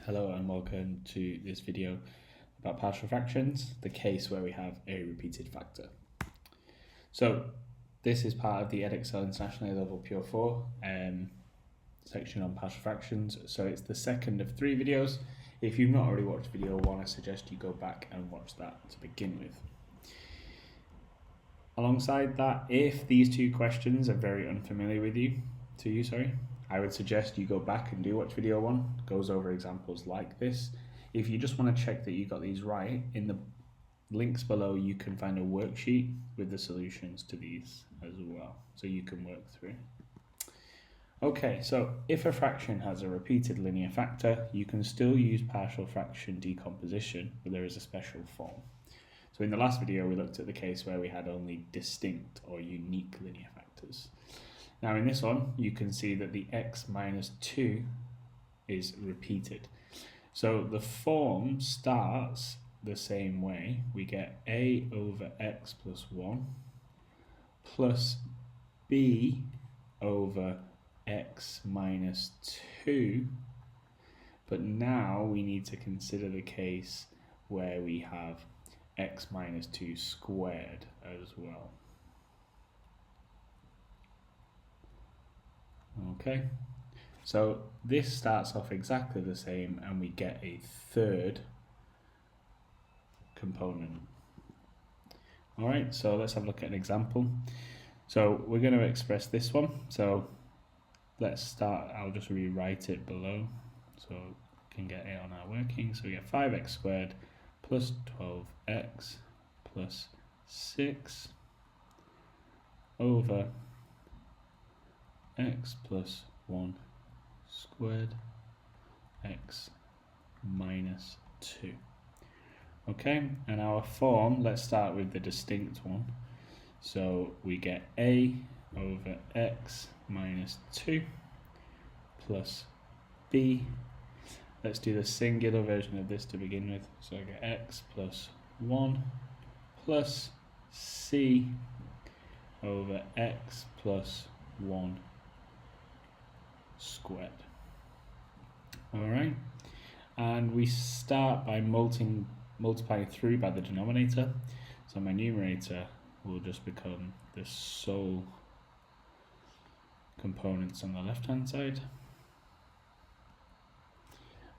Hello and welcome to this video about partial fractions, the case where we have a repeated factor. So this is part of the Edexcel International A-Level Pure 4 section on partial fractions. So it's the second of 3 videos. If you've not already watched video 1, I suggest you go back and watch that to begin with. Alongside that, if these two questions are very unfamiliar to you, I would suggest you go back and do watch video 1, goes over examples like this. If you just want to check that you got these right, in the links below you can find a worksheet with the solutions to these as well, so you can work through. Okay, so if a fraction has a repeated linear factor, you can still use partial fraction decomposition, but there is a special form. So in the last video we looked at the case where we had only distinct or unique linear factors. Now in this one, you can see that the x minus 2 is repeated. So the form starts the same way. We get a over x plus 1 plus b over x minus 2. But now we need to consider the case where we have x minus 2 squared as well. Okay, so this starts off exactly the same and we get a third component. Alright, so let's have a look at an example. So we're going to express this one. So let's start, I'll just rewrite it below so we can get it on our working. So we get 5x squared plus 12x plus 6 over x plus 1 squared x minus 2. Okay, and our form, let's start with the distinct one. So we get a over x minus 2 plus b. Let's do the singular version of this to begin with. So I get x plus 1 plus c over x plus 1 squared. Alright, and we start by multiplying through by the denominator, so my numerator will just become the sole components on the left hand side,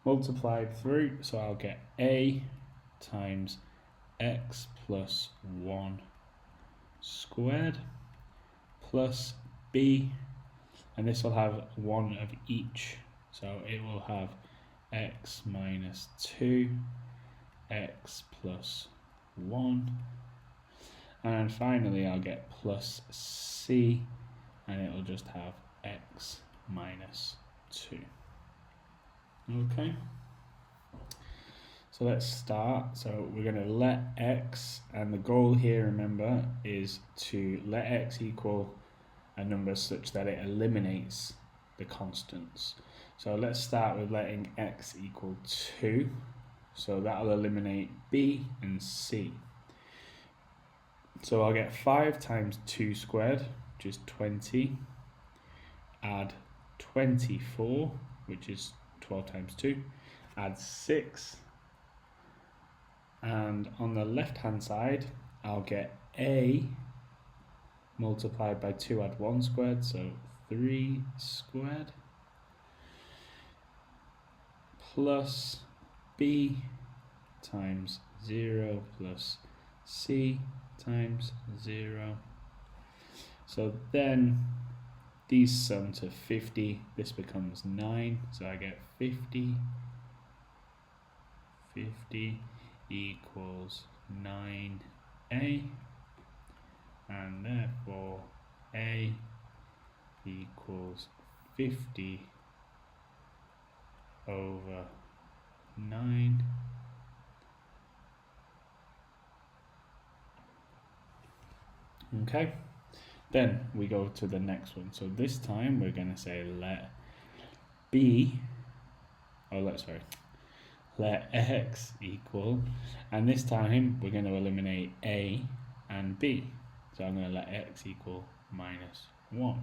multiplied through, so I'll get a times x plus 1 squared plus b, and this will have one of each, so it will have x minus 2, x plus 1, and finally I'll get plus c, and it will just have x minus 2. Okay, so let's start. So we're going to let x, and the goal here, remember, is to let x equal a number such that it eliminates the constants. So let's start with letting x equal 2. So that'll eliminate b and c. So I'll get 5 times 2 squared, which is 20. Add 24, which is 12 times 2. Add 6. And on the left hand side, I'll get a multiplied by 2, add 1 squared, so 3 squared, plus b times 0 plus c times 0. So then these sum to 50, this becomes 9, so I get 50 equals 9a, and therefore a equals 50 over 9. Okay, then we go to the next one. So this time we're going to say let let x equal, and this time we're going to eliminate a and b. So I'm going to let x equal minus 1.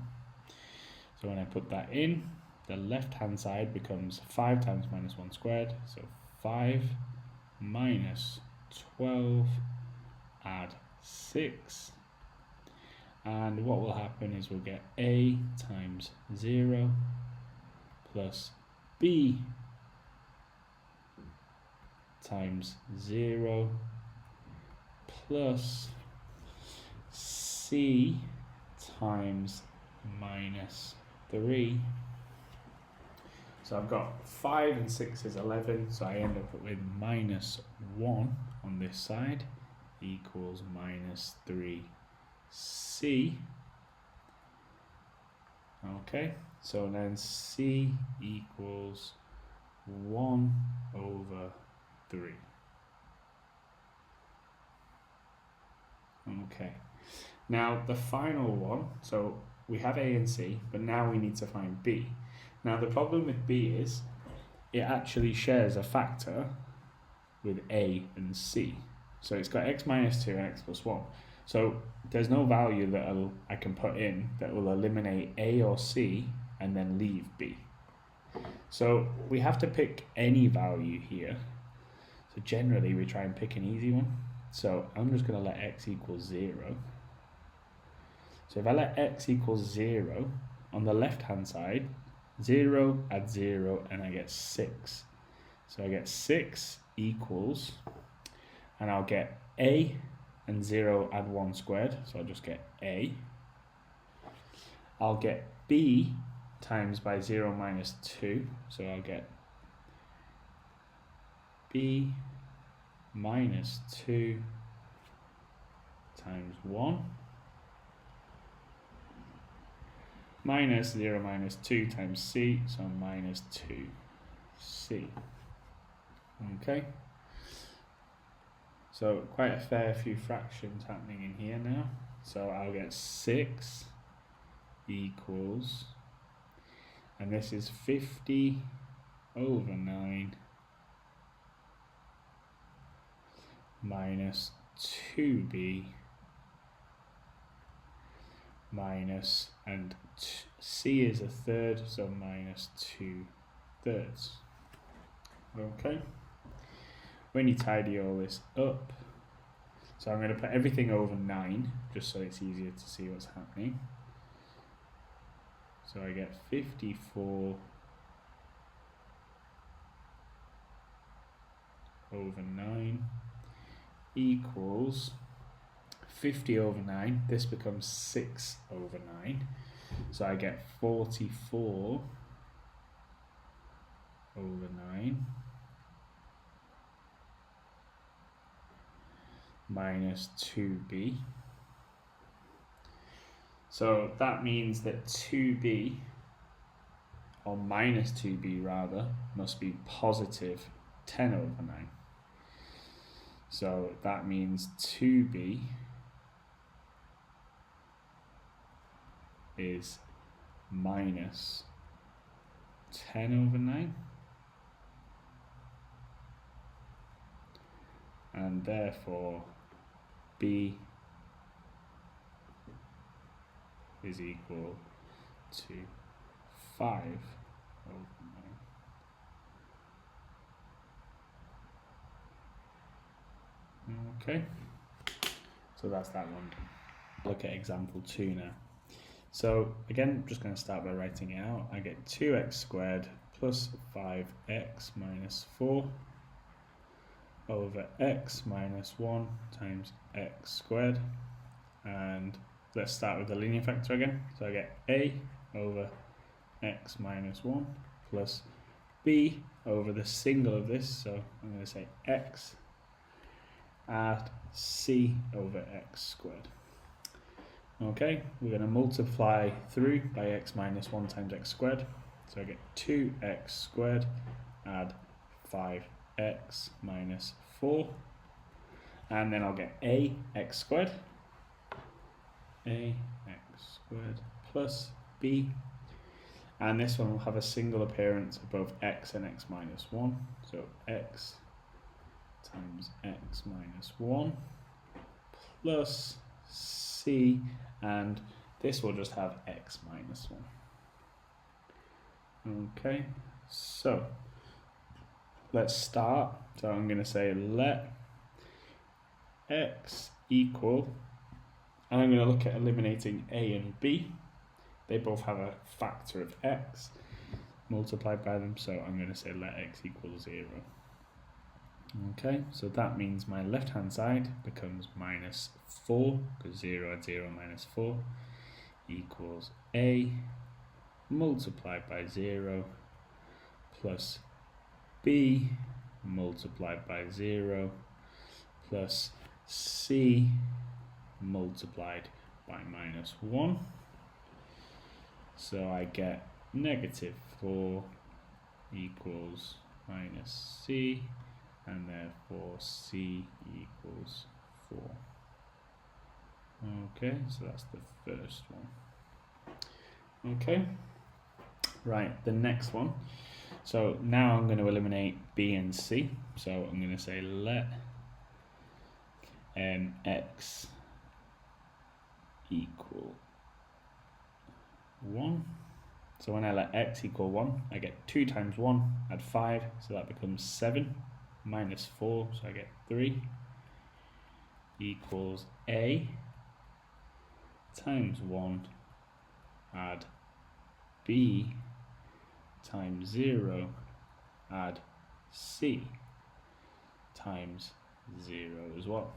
So when I put that in, the left hand side becomes 5 times minus 1 squared, so 5 minus 12 add 6, and what will happen is we'll get a times 0 plus b times 0 plus c times minus 3. So I've got 5 and 6 is 11, so I end up with minus 1 on this side equals minus 3c. Okay, so then c equals 1 over 3. Okay, now the final one, so we have a and c, but now we need to find b. Now the problem with b is it actually shares a factor with a and c. So it's got x minus 2 and x plus 1. So there's no value that I can put in that will eliminate a or c and then leave b. So we have to pick any value here. So generally we try and pick an easy one. So I'm just going to let x equal 0. So if I let x equal 0, on the left hand side, 0 add 0 and I get 6. So I get 6 equals, and I'll get a and 0 add 1 squared, so I'll just get a. I'll get b times by 0 minus 2, so I'll get b minus 2 times 1 minus 0 minus 2 times c, so minus 2c. Okay, so quite a fair few fractions happening in here now. So I'll get 6 equals, and this is 50 over 9 minus 2b minus, and c is a third, so minus 2/3. Okay, when you tidy all this up, so I'm going to put everything over 9 just so it's easier to see what's happening. So I get 54 over 9 equals 50 over 9, this becomes 6 over 9, so I get 44 over 9 minus 2b. So that means that 2b, or minus 2b rather, must be positive 10 over 9. So that means 2b is minus 10 over 9, and therefore b is equal to 5 over 9. Okay, so that's that one. Look at example 2 now. So again, I'm just going to start by writing it out. I get 2x squared plus 5x minus 4 over x minus 1 times x squared. And let's start with the linear factor again. So I get a over x minus 1 plus b over the single of this, so I'm going to say x, add c over x squared. Okay, we're going to multiply through by x minus 1 times x squared. So I get 2x squared, add 5x minus 4, and then I'll get ax squared, ax squared plus b, and this one will have a single appearance of both x and x minus 1, so x times x minus 1 plus c, and this will just have x minus 1. Okay, so let's start. So I'm going to say let x equal, and I'm going to look at eliminating a and b. They both have a factor of x multiplied by them, so I'm going to say let x equal 0. Okay, so that means my left hand side becomes minus 4, because 0 and 0 minus 4 equals a multiplied by 0 plus b multiplied by 0 plus c multiplied by minus 1. So I get negative 4 equals minus c, and therefore c equals 4. Okay, so that's the first one. Okay, right, the next one. So now I'm going to eliminate b and c. So I'm going to say let x equal 1. So when I let x equal 1, I get 2 times 1, add 5, so that becomes 7, minus 4, so I get 3, equals a times 1, add b times 0, add c times 0 as well.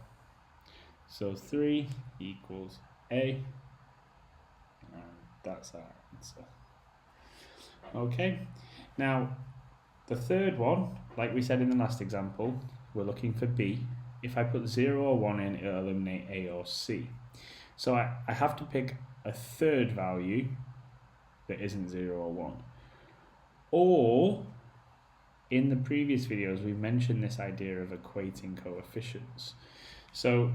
So 3 equals a, and that's our answer. Okay, now the third one, like we said in the last example, we're looking for b. If I put 0 or 1 in, it'll eliminate a or c. So I have to pick a third value that isn't 0 or 1. Or, in the previous videos, we mentioned this idea of equating coefficients. So,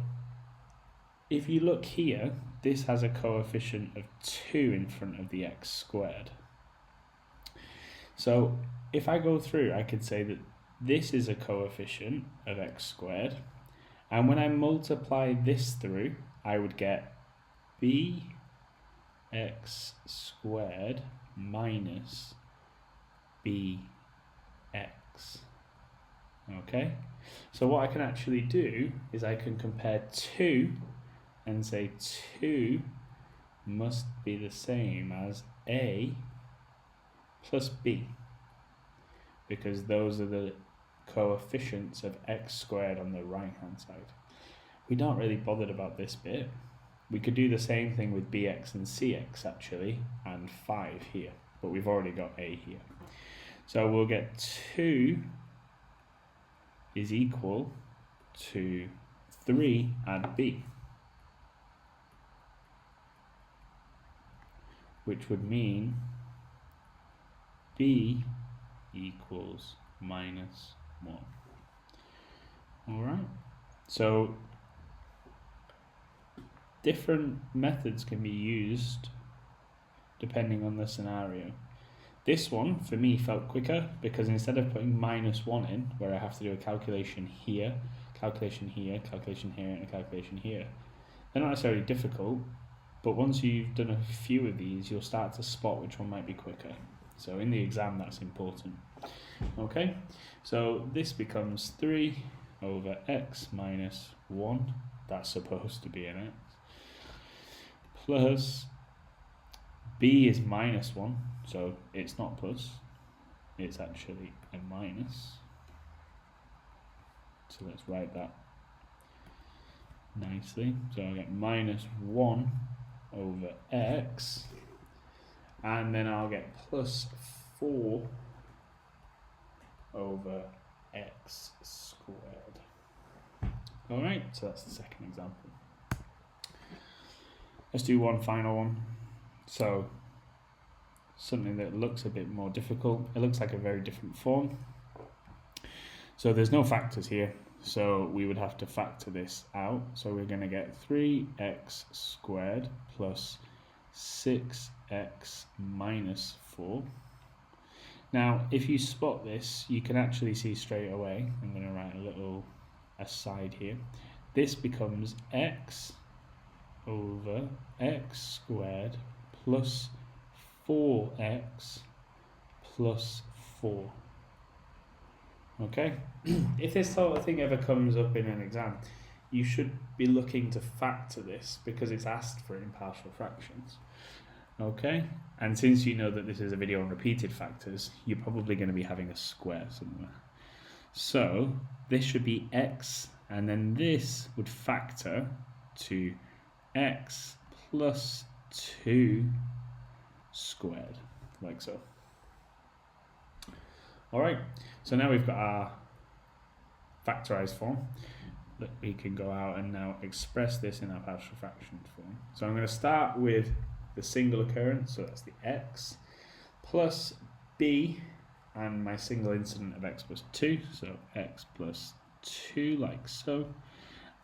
if you look here, this has a coefficient of 2 in front of the x squared. So, if I go through, I could say that this is a coefficient of x squared, and when I multiply this through, I would get bx squared minus bx. Okay, so what I can actually do is I can compare 2 and say 2 must be the same as a plus b, because those are the coefficients of x squared on the right hand side. We're not really bothered about this bit. We could do the same thing with bx and cx actually, and 5 here, but we've already got a here. So we'll get 2 is equal to 3 add b, which would mean b equals minus 1. Alright, so different methods can be used depending on the scenario. This one, for me, felt quicker because instead of putting minus 1 in, where I have to do a calculation here, calculation here, calculation here, and a calculation here, they're not necessarily difficult, but once you've done a few of these, you'll start to spot which one might be quicker. So in the exam, that's important. Okay, so this becomes 3 over x minus 1, that's supposed to be an x, plus b is minus 1, so it's not plus, it's actually a minus. So let's write that nicely. So I get minus 1 over x, and then I'll get plus 4 over x squared. Alright, so that's the second example. Let's do one final one. So, something that looks a bit more difficult. It looks like a very different form. So there's no factors here, so we would have to factor this out. So we're going to get 3x squared plus 6x minus 4. Now, if you spot this, you can actually see straight away. I'm going to write a little aside here. This becomes x over x squared plus 4x plus 4. Okay, if this sort of thing ever comes up in an exam, you should be looking to factor this because it's asked for in partial fractions. Okay, and since you know that this is a video on repeated factors, you're probably going to be having a square somewhere. So this should be x, and then this would factor to x plus 2 squared, like so. Alright, so now we've got our factorised form that we can go out and now express this in our partial fraction form. So I'm going to start with the single occurrence, so that's the x, plus b, and my single incident of x plus 2, so x plus 2 like so,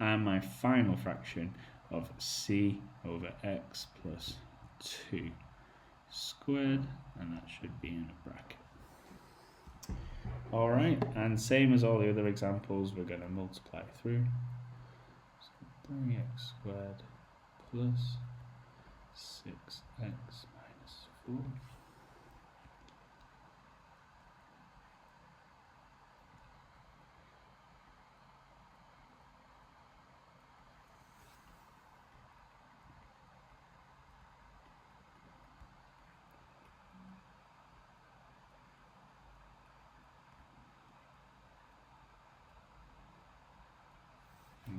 and my final fraction of c over x plus 2 squared, and that should be in a bracket. Alright, and same as all the other examples, we're going to multiply through. So 3x squared plus 6x minus 4.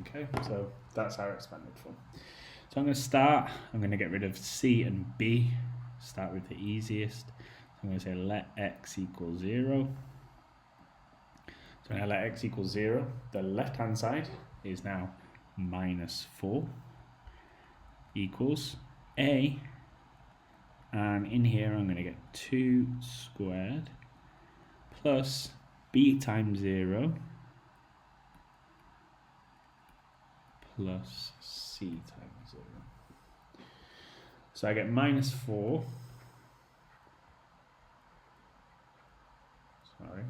Okay, so that's our expanded form. So I'm going to start, I'm going to get rid of c and b, start with the easiest. So I'm going to say let x equal 0. So when I let x equal 0, the left hand side is now minus 4 equals a, and in here I'm going to get 2 squared plus b times 0 plus c times 0. So I get minus 4. Sorry,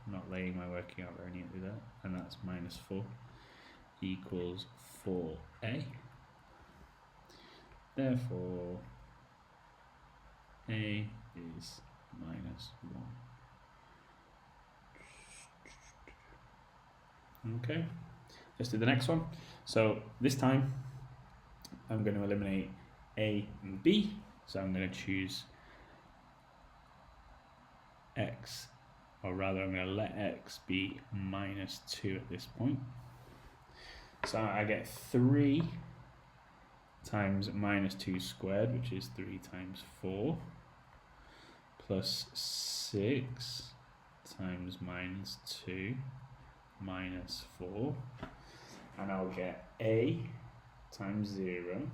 I'm not laying my working out very neatly there. And that's minus 4 equals 4a. Therefore, a is minus 1. Okay. Let's do the next one. So this time I'm going to eliminate a and b. So I'm going to choose x, or rather I'm going to let x be minus 2 at this point. So I get 3 times minus 2 squared, which is 3 times 4, plus 6 times minus 2 minus 4. And I'll get a times 0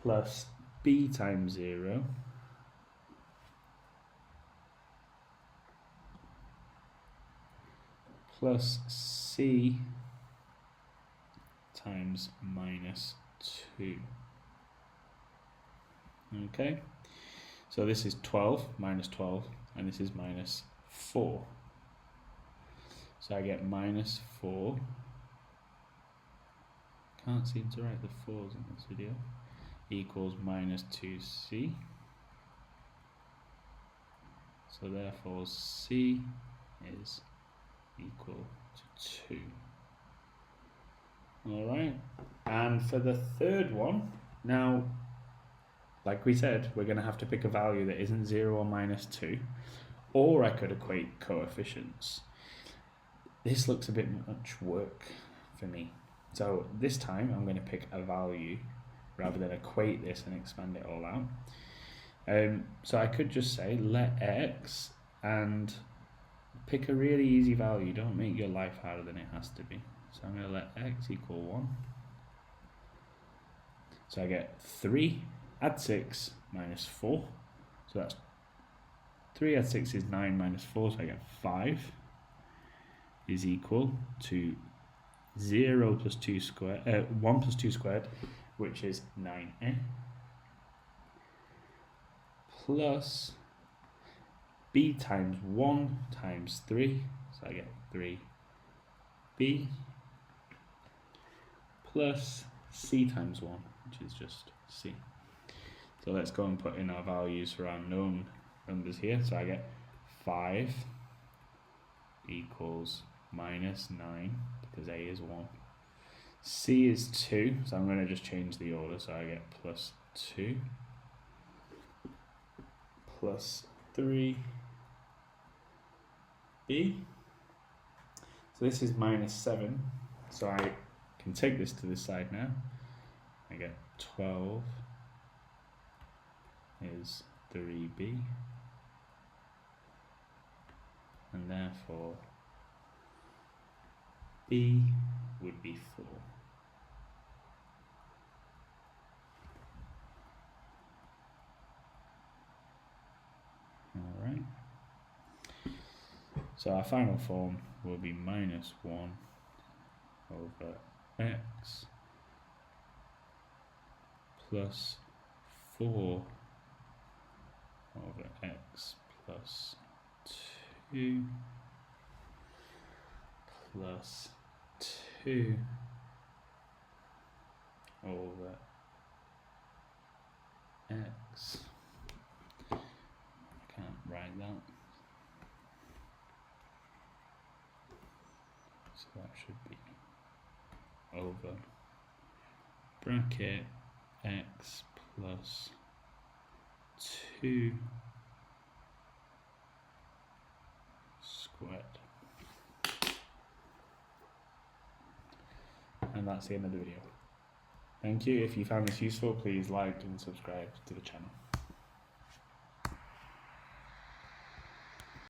plus b times 0 plus c times minus 2. Okay, so this is 12 minus 12, and this is minus 4. So I get minus 4. Can't seem to write the 4s in this video. Equals minus 2c. So therefore c is equal to 2. Alright, and for the third one, now, like we said, we're going to have to pick a value that isn't 0 or minus 2, or I could equate coefficients. This looks a bit much work for me. So this time I'm going to pick a value rather than equate this and expand it all out. So I could just say let x and pick a really easy value. Don't make your life harder than it has to be. So I'm going to let x equal 1. So I get 3, add 6, minus 4. So that's 3 add 6 is 9 minus 4, so I get 5. Is equal to 0 plus 2 squared, 1 plus 2 squared, which is 9a, plus b times 1 times 3, so I get 3b, plus c times 1, which is just c. So let's go and put in our values for our known numbers here. So I get 5 equals minus 9, because A is 1. C is 2, so I'm going to just change the order. So I get plus 2 plus 3B. So this is minus 7. So I can take this to this side now. I get 12 is 3B. And therefore B would be 4. Alright. So our final form will be minus 1 over x plus 4 over x plus 2 plus 2 over x. I can't write that. So that should be over bracket x plus 2 squared. And that's the end of the video. Thank you. If you found this useful, please like and subscribe to the channel.